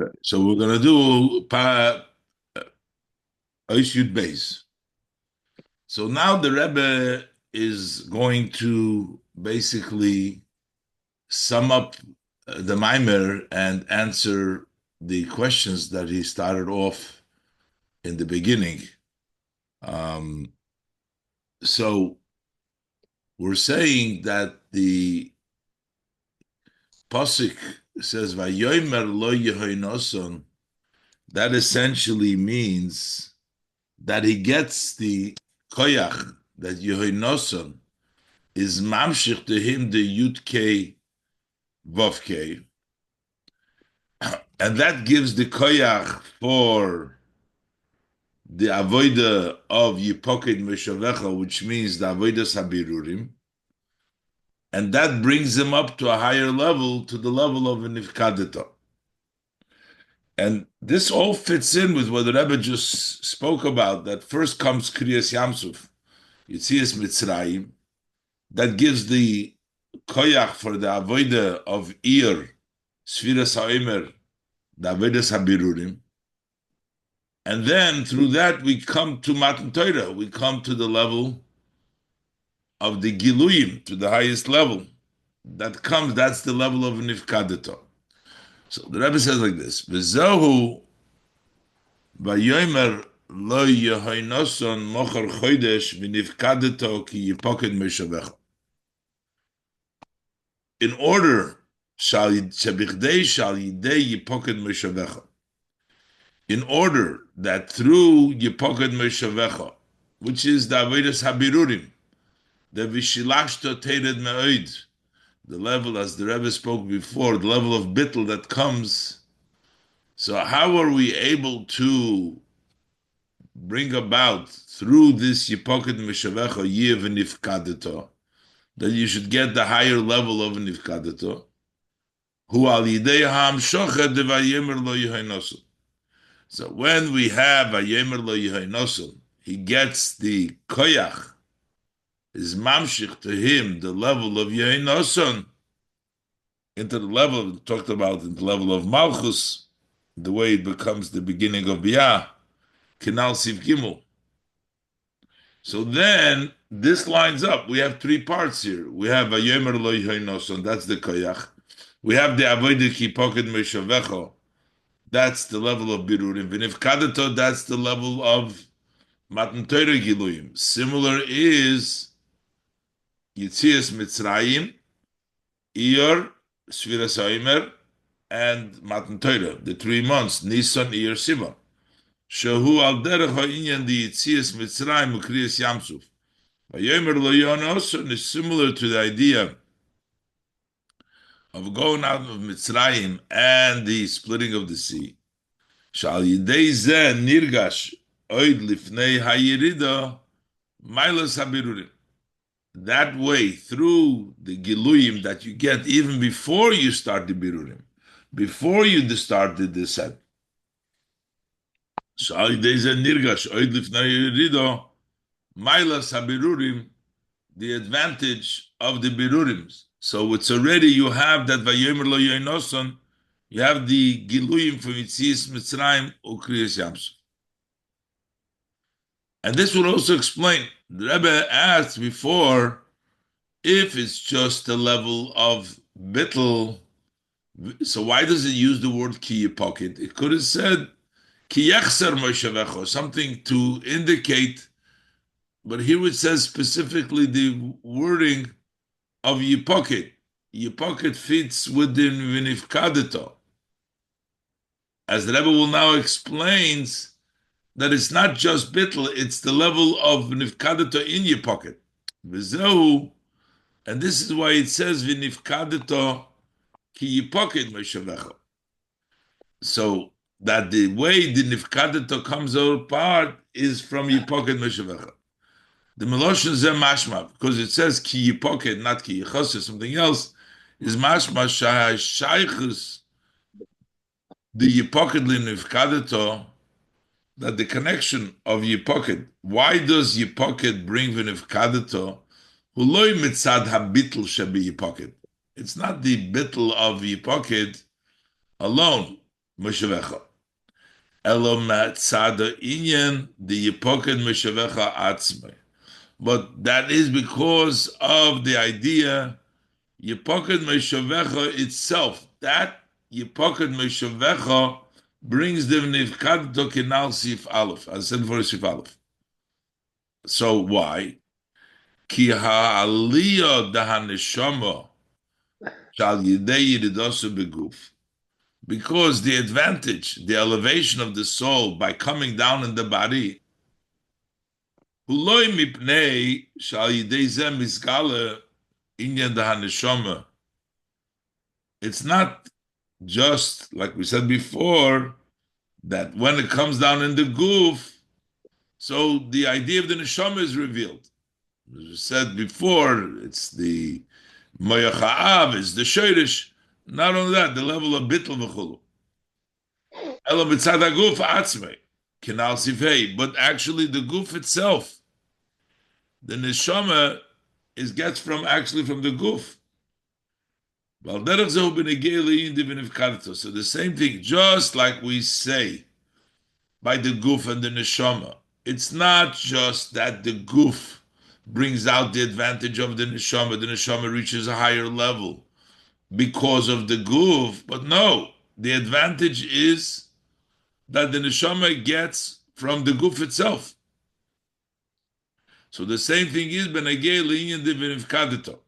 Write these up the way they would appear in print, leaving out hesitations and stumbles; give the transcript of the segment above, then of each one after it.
Okay. So we're going to do Oishud Beis. So now the Rebbe is going to basically sum up the Maimer and answer the questions that he started off in the beginning. Um, so we're saying that the Pasuk says, "Vayomer lo yehoinoson." That essentially means that he gets the koyach that yehoinoson is mamshich to him the yud k vav k, and that gives the koyach for the avoida of Yipoket Meshavecha, which means the avoida sabirurim, and that brings him up to a higher level, to the level of a nifkadeta. And this all fits in with what the Rebbe just spoke about, that first comes Kriyas Yamsuf, Yitzias Mitzrayim, that gives the koyach for the avoida of Eir, Sfiras HaOmer, the avodas habirurim, and then through that we come to Matan Torah, we come to the level of the Giluyim, to the highest level. That's the level of Nifkadeto. So the Rebbe says like this: V'zohu v'yomer lo yehoinoson mochar chodesh v'nifkadeto ki yipoked meshavecha. In order shabichdei shal yidei yipoked meshavecha. In order that through Yipoked Meshavecha, which is the Avodas Habirurim, the Vishilashto Tered Me'oid, the level, as the Rebbe spoke before, the level of bittul that comes. So how are we able to bring about through this Yipoked Meshavecha Yiv Nifkadeto, that you should get the higher level of Nifkadeto, Hu al Yidei Ha'am Shochet Devayemer Lo Yehoinosu. So when we have a Yemer Lo Yehoinoson, he gets the koyach, is mamshich to him the level of Yehoinoson, into the level talked about, in the level of Malchus, the way it becomes the beginning of Biyah, Kinal Siv Gimel. So then this lines up. We have three parts here. We have a Yemer Lo Yehoinoson, that's the koyach. We have the Avodah Ki Poked Meshavecho, that's the level of Birurim. V'nifkadeto, that's the level of Matan Torah Giluyim. Similar is Yitzias Mitzrayim, Iyer, Sfiras HaOmer, and Matan Torah, the 3 months, Nisan, Iyer, Sivan. Shehu al derech ha'inyan the Yitzias Mitzrayim u'kriyas Yamsuf. Vayomer lo yonoson is similar to the idea of going out of Mitzrayim and the splitting of the sea. Shal yidei zeh nirgash oid lifnei hayirida milas habirurim. That way, through the giluyim that you get even before you start the birurim, before you start the descent. Shal yidei zeh nirgash oid lifnei hayirida milas habirurim, the advantage of the birurims. So it's already, you have that vayomer lo yoinoson, you have the giluyim from Yitzias Mitzrayim u'kriyas Yamsuf. And this will also explain, the Rebbe asked before, if it's just the level of bittul, so why does it use the word ki pocket? It could have said ki yechser moshavecho, something to indicate, but here it says specifically the wording of yipoket. Yipoket fits within v'nifkadeto. As the Rebbe will now explains that it's not just bittul, it's the level of nifkadeto in your pocket. V'zehu, and this is why it says v'nifkadeto ki yipoket meshavecha. So that the way the nifkadeto comes apart is from yipoket meshavecha. The Meloshin zeh mashma, because it says ki yipoket, not ki yichos, something else, is mashma shaychus the yipoket nifkadeto, that the connection of yipoket. Why does yipoket bring v'nifkadeto? Huloi mitzad habitl shebi yipoket. It's not the bitl of yipoket alone. Meshavecha. Elo matzada inyan the Yipoket Meshavecha atzmei. But that is because of the idea Yipoket Meshavecha itself. That Yipoket Meshavecha brings the Nivkadto Kinal Sif Aleph. I said for Sif Aleph. So why? Ki ha'aliyah dahaneshama shal yidei yiridosu beguf. Because the advantage, the elevation of the soul by coming down in the body, huloi mipnei shal yidei zeh misgale inyan dahaneshama. It's not just like we said before that when it comes down in the goof, so the idea of the neshama is revealed. As we said before, it's the moyachaav, it's the shoirish. Not only that, the level of bittul v'chulu. Elo b'tzad haguf atzmei, kinal sifei. But actually, the goof itself, the neshama, gets from the goof. So the same thing, just like we say by the goof and the neshama, it's not just that the goof brings out the advantage of the neshama reaches a higher level because of the goof, but no, the advantage is that the neshama gets from the goof itself. So the same thing is benagei l'inyan de v'nifkadeto.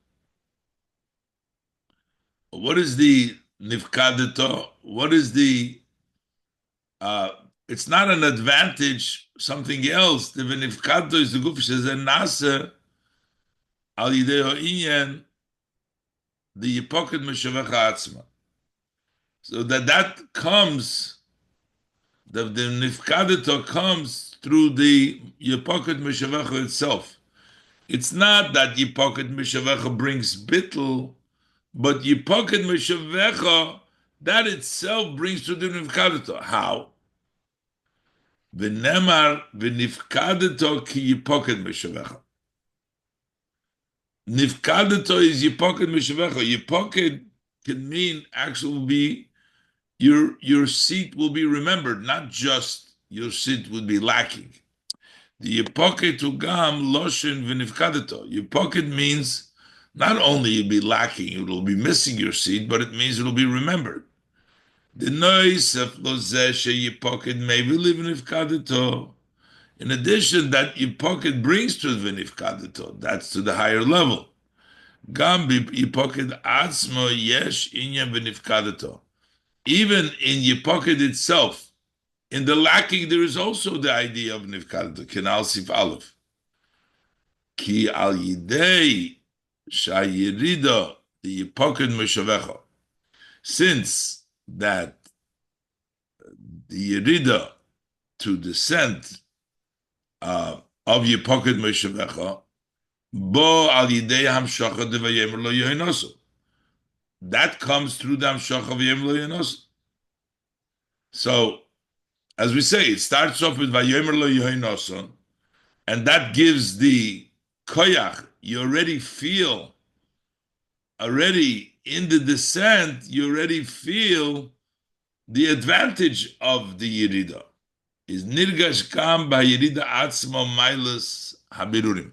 What is the nifkadeto? What is the it's not an advantage, something else. The v'nifkadeto is the goof says a nasa al yidei ha'inyan the Yipoket Meshavecha Atzma. So that comes, the Nifkadeto comes through the Yipoket Meshavecha itself. It's not that Yipoket Meshavecha brings bittul, but Yipoket Meshavecha, that itself brings to the Nifkadeto. How? V'nemar v'nifkadeto ki Yipoket Meshavecha. Nifkadeto is Yipoket Meshavecha. Yipoket can mean actually will be your seat will be remembered, not just your seat would be lacking. The Yipoket ugam loshin v'nifkadeto. Yipoket means not only you'll be lacking, it will be missing your seat, but it means it will be remembered. The noise of lozeh sheyipoket may live v'nifkadeto. In addition, that Yipoket brings to v'nifkadeto. That's to the higher level. Gam Yipoket atzmo yesh inyan v'nifkadeto. Even in Yipoket itself, in the lacking, there is also the idea of nifkadeto. Kinal sif aleph. Ki al yidei shayirida the Yipoket meshavecha. Since that the yirida to descend of Yipoket meshavecha, bo al yidei hamshacha de vayemer lo yohinoso. That comes through the hamshacha vayemer lo yohinoso. So, as we say, it starts off with vayemer lo yohinoso, and that gives the koyach. You already feel, in the descent, you already feel the advantage of the yirida. Is nirgash kam ba'yirida atzma mailas habirurim.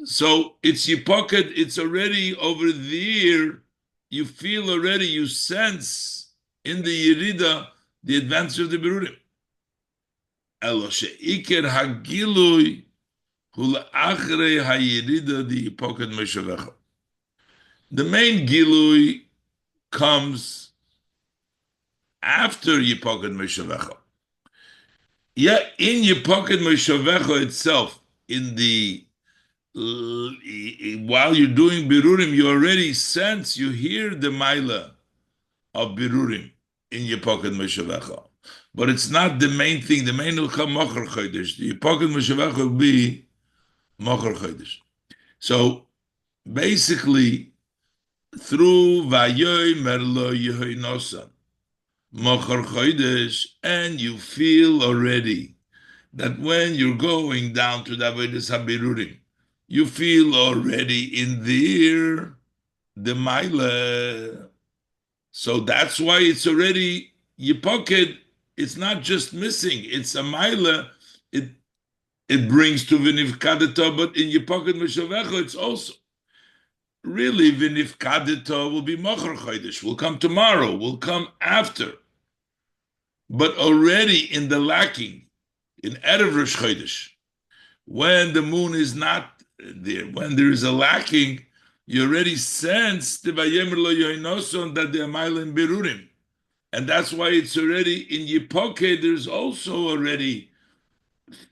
So it's Yipoket, it's already over there. You feel already, you sense in the Yerida the advantage of the Berurim. Elo she'iker hagilui hula achrei ha'yerida the Yipoket meshavecha. The main gilui comes after Yipoket meshavecha. Yeah, in Yipoket meshavecha itself, in the while you're doing birurim, you already sense, you hear the maila of birurim in Yipoket meshavecha. But it's not the main thing. The main will come mocher chodesh. The Yipoket meshavecha will be mocher chodesh. So basically, through vayoy merlo yehoy nosan mocher chodesh, and you feel already that when you're going down to the avodas habirurim, you feel already in there the maila. So that's why it's already Yipoked, it's not just missing, it's a Maila, it brings to Vinifkadeta, but in Yipoked Meshavecha, it's also really Vinifkadeta will be Mocher Chodesh, will come tomorrow, will come after. But already in the lacking, in Erev Rosh Chodesh, when the moon is not there, when there is a lacking, you already sense the Vayemer Lo Yoinoson that they are Mailim Berurim. And that's why it's already in Yipoke, there's also already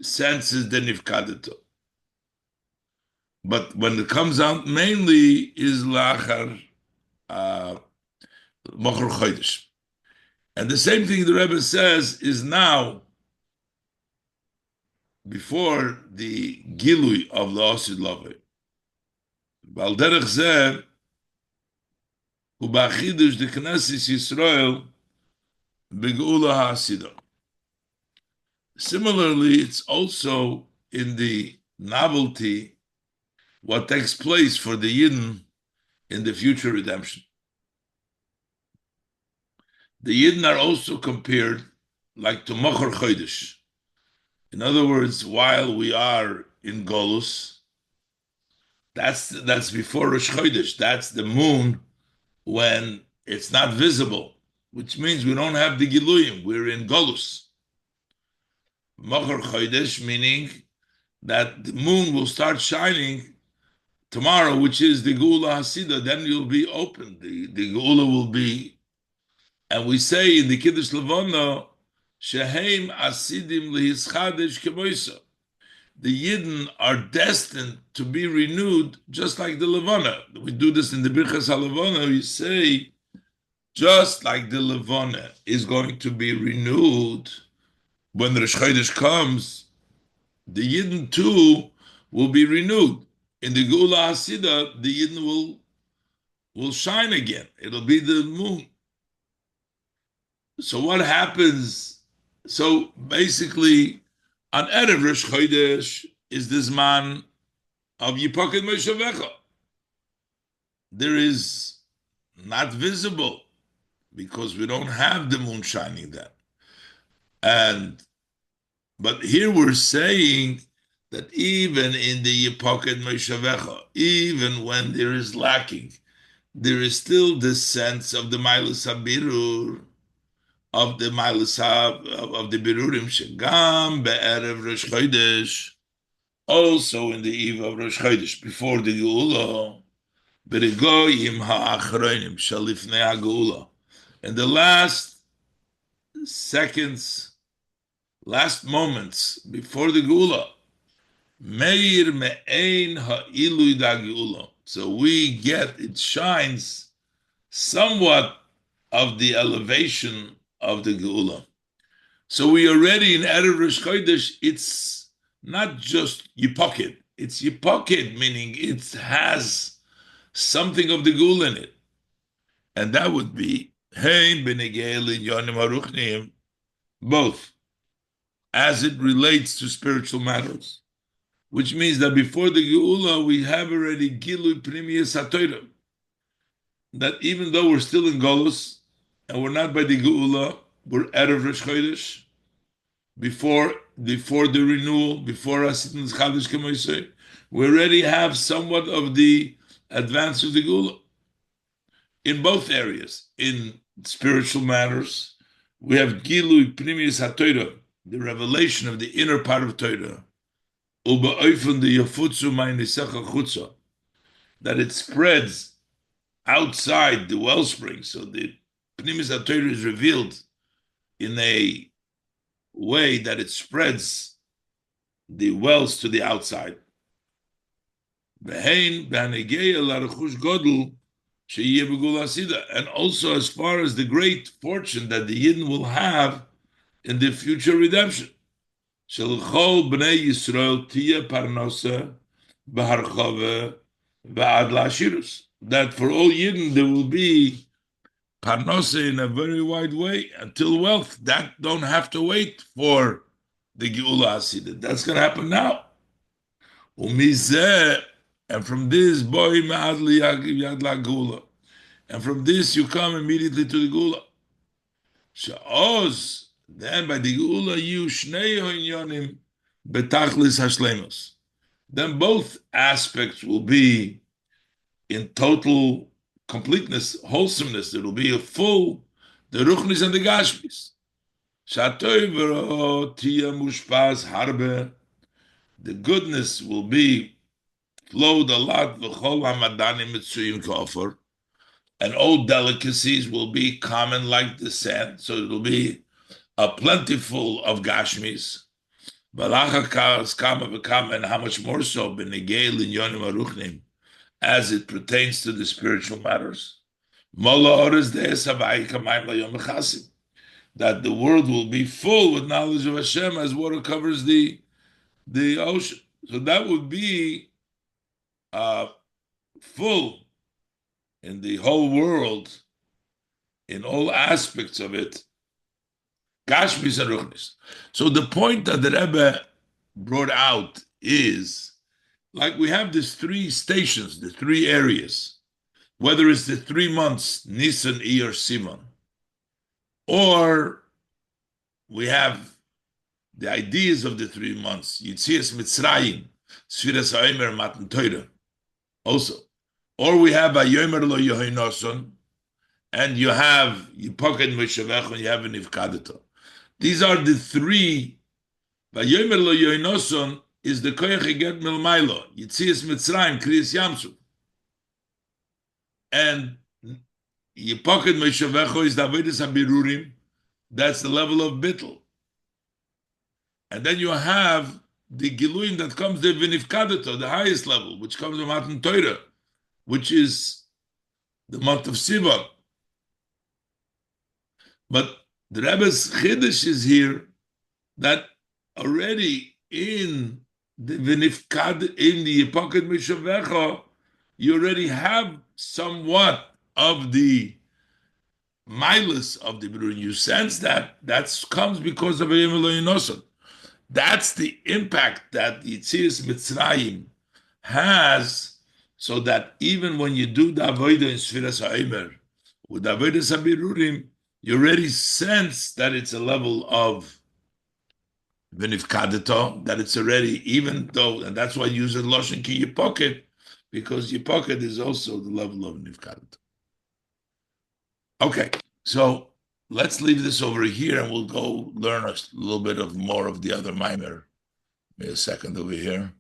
senses the Nifkadeto. But when it comes out mainly is Lachar Mocher Chodesh. And the same thing the Rebbe says is now, before the Gilui of the Osid Love. Balderech Zeh, Ubachidush de Knesset Yisrael, Begula HaSidah. Similarly, it's also in the novelty what takes place for the Yidden in the future redemption. The Yidden are also compared like to Mocher Chodesh. In other words, while we are in Golus, that's before Rosh Chodesh. That's the moon when it's not visible, which means we don't have the Giluyim. We're in Golus. Mocher Chodesh, meaning that the moon will start shining tomorrow, which is the Geula Hasidah. Then you'll be open. The Geula will be, and we say in the Kiddush Levana, Sheheim Asidim Lehischadesh Kemoisa. The Yidden are destined to be renewed just like the Levana. We do this in the Birchas HaLevana. We say, just like the Levana is going to be renewed when the Rosh Chodesh comes, the Yidden too will be renewed. In the Geula Hasidah, the Yidden will shine again. It'll be the moon. So what happens? So basically, on Erev Rosh Chodesh is this man of Yipoked Meshavecha. There is not visible because we don't have the moon shining then. But here we're saying that even in the Yipoked Meshavecha, even when there is lacking, there is still this sense of the Mailus HaBirur, of the Mailus of the Birurim Shegam be'erev Rosh Chodesh, also in the eve of Rosh Chodesh, before the Geula, b'regoyim ha'achronim shalifnei ha'geula, in the last seconds, last moments before the Geula, meir me'ein ha'ilui da Geula. So we get, it shines somewhat of the elevation of the Geula. So we already in Erev Rosh Chodesh, it's not just Yipoked. It's Yipoked, meaning it has something of the Geula in it. And that would be Hein Benegel Yonim Haruchnim, both, as it relates to spiritual matters. Which means that before the Geula, we have already Gilui Primius HaTorah. That even though we're still in Golus, and we're not by the Geula, we're Erev Rosh Chodesh, before the renewal, before Asitnas Chadesh Kemoisei, we already have somewhat of the advance of the Geula. In both areas, in spiritual matters, we have Gilui Primius HaTorah, the revelation of the inner part of Torah, Uba'ofen the Yafutzu Ma'inisecha Chutza, that it spreads outside the wellspring, so the Pnimis HaTorah is revealed in a way that it spreads the wells to the outside. And also as far as the great fortune that the Yidden will have in the future redemption. Shelchol b'nei Yisrael tiya parnasa b'harchava v'ad la'ashirus. That for all Yidden there will be parnasa in a very wide way until wealth. That don't have to wait for the Geula Hasidah. That's going to happen now. Umizeh, and from this boy ma'ad liyad la'geula, and from this you come immediately to the Geula. Sha'oz, then by the Geula you Shnei Ha'inyonim Betachlis Hashlemus. Then both aspects will be in total completeness, wholesomeness. It will be a full, the Ruchnis and the Gashmis. Sha'toivero Tia Mushpaz Harbe. The goodness will be flowed a lot, v'chol hamadanim mitzuyim kofar, and all delicacies will be common like the sand, so it will be a plentiful of gashmis. V'lachakas kama v'kama, and how much more so b'negei linyonim aruchnim, as it pertains to the spiritual matters. Mola ores de'es havai kamayim layom mechasim, that the world will be full with knowledge of Hashem as water covers the ocean. So that would be full in the whole world, in all aspects of it, Gashmis and Ruchnis. So the point that the Rebbe brought out is, like we have these three stations, the three areas, whether it's the 3 months, Nisan, Iyar, Sivan, or we have the ideas of the 3 months, Yitzias Mitzrayim, Sfiras HaOmer, Matan Torah, also. Or we have a Yomer Lo Yohinoson, and you have Yipoked Moshavech, and you have an Ifkadeto. These are the three. Yomer Lo Yohinoson is the Koyach Eget Milmailo, Yitzias Mitzrayim, Kriyas Yamsu. And Yipoked Moshavech is the Avedis HaBirurim, that's the level of Bittul. And then you have the Giluim that comes the Vinifkadeto, the highest level, which comes from Matan Torah, which is the month of Sivan. But the Rebbe's Chiddush is here that already in the Vinifkad, in the Yipoked Mishavecha, you already have somewhat of the milus of the Birurim. You sense that comes because of Yom Eloinoson. That's the impact that the Yitzias Mitzrayim has, so that even when you do the Avodah in Sfiras HaOmer, with the Avodah HaBirurim, you already sense that it's a level of Benifkadeto, that it's already, even though, and that's why you use it Loshen Ki Yipoket, because Yipoket is also the level of Benifkadeto. Okay, so let's leave this over here and we'll go learn a little bit of more of the other mimer. Give me a second over here.